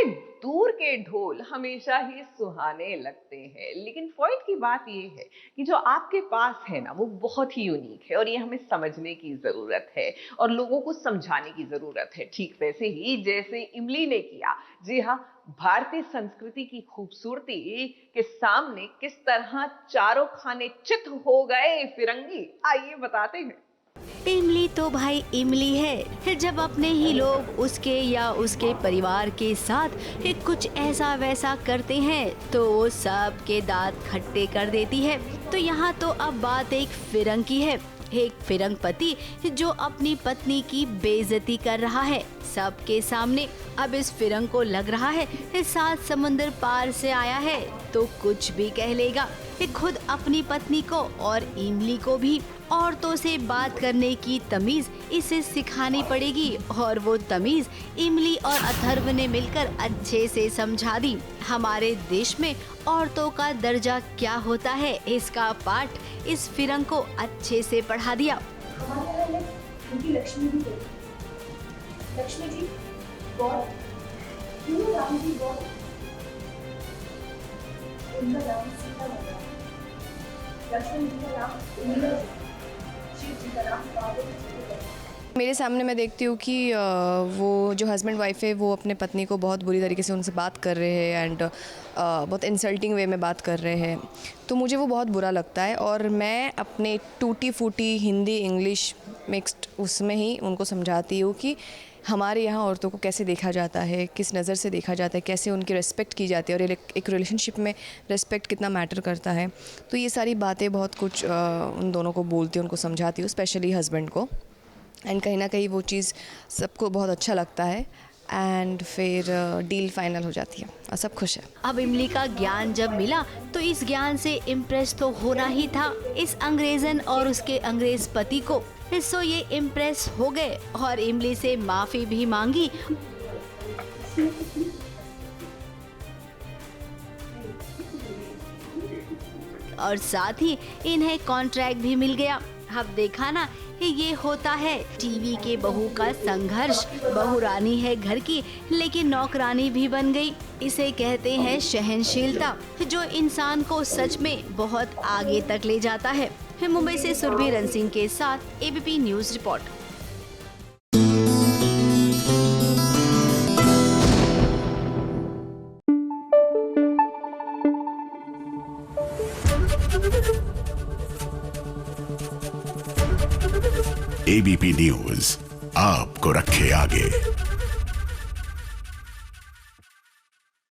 भाई दूर के ढोल हमेशा ही सुहाने लगते हैं, लेकिन फ्रॉइड की बात ये है कि जो आपके पास है ना वो बहुत ही यूनिक है और ये हमें समझने की जरूरत है और लोगों को समझाने की जरूरत है, ठीक वैसे ही जैसे इमली ने किया। जी हाँ, भारतीय संस्कृति की खूबसूरती के सामने किस तरह चारों खाने चित हो गए फिरंगी, आइए बताते हैं। इमली तो भाई इमली है। जब अपने ही लोग उसके या उसके परिवार के साथ कुछ ऐसा वैसा करते हैं तो वो सबके दांत खट्टे कर देती है। तो यहाँ तो अब बात एक फिरंग की है, एक फिरंग पति जो अपनी पत्नी की बेइज्जती कर रहा है सबके सामने। अब इस फिरंग को लग रहा है 7 समुंदर पार से आया है तो कुछ भी कह लेगा। खुद अपनी पत्नी को और इमली को भी औरतों से बात करने की तमीज इसे सिखानी पड़ेगी और वो तमीज इमली और अथर्व ने मिलकर अच्छे से समझा दी। हमारे देश में औरतों का दर्जा क्या होता है, इसका पाठ इस फिरंग को अच्छे से पढ़ा दिया। हमारे घर में उनकी लक्ष्मी भी है। लक्ष्मी जी गौर, क्यों राम जी गौर? उनका नाम सीता लग रहा है। लक्ष्मण जी का नाम मीरा जी, शिव जी का नाम पार्वती। मेरे सामने मैं देखती हूँ कि वो जो हस्बैंड वाइफ है वो अपने पत्नी को बहुत बुरी तरीके से उनसे बात कर रहे हैं एंड बहुत इंसल्टिंग वे में बात कर रहे हैं। तो मुझे वो बहुत बुरा लगता है और मैं अपने टूटी फूटी हिंदी इंग्लिश मिक्स्ड उसमें ही उनको समझाती हूँ कि हमारे यहाँ औरतों को कैसे देखा जाता है, किस नज़र से देखा जाता है, कैसे उनकी रिस्पेक्ट की जाती है और एक रिलेशनशिप में रिस्पेक्ट कितना मैटर करता है। तो ये सारी बातें बहुत कुछ उन दोनों को बोलती हूँ, उनको समझाती हूँ, स्पेशली हस्बैंड को। एंड कहीं ना कहीं वो चीज़ सबको बहुत अच्छा लगता है एंड फिर डील फाइनल हो जाती है और सब खुश है। अब इमली का ज्ञान जब मिला तो इस ज्ञान से इम्प्रेस तो होना ही था इस अंग्रेजन और उसके अंग्रेज पति को। सो ये इम्प्रेस हो गए और इमली से माफी भी मांगी और साथ ही इन्हें कॉन्ट्रैक्ट भी मिल गया। अब देखा ना, ये होता है टीवी के बहू का संघर्ष। बहू रानी है घर की लेकिन नौकरानी भी बन गई। इसे कहते हैं सहनशीलता, जो इंसान को सच में बहुत आगे तक ले जाता है। मुंबई से सुरभि रन सिंह के साथ ABP news report. ABP news आपको रखे आगे।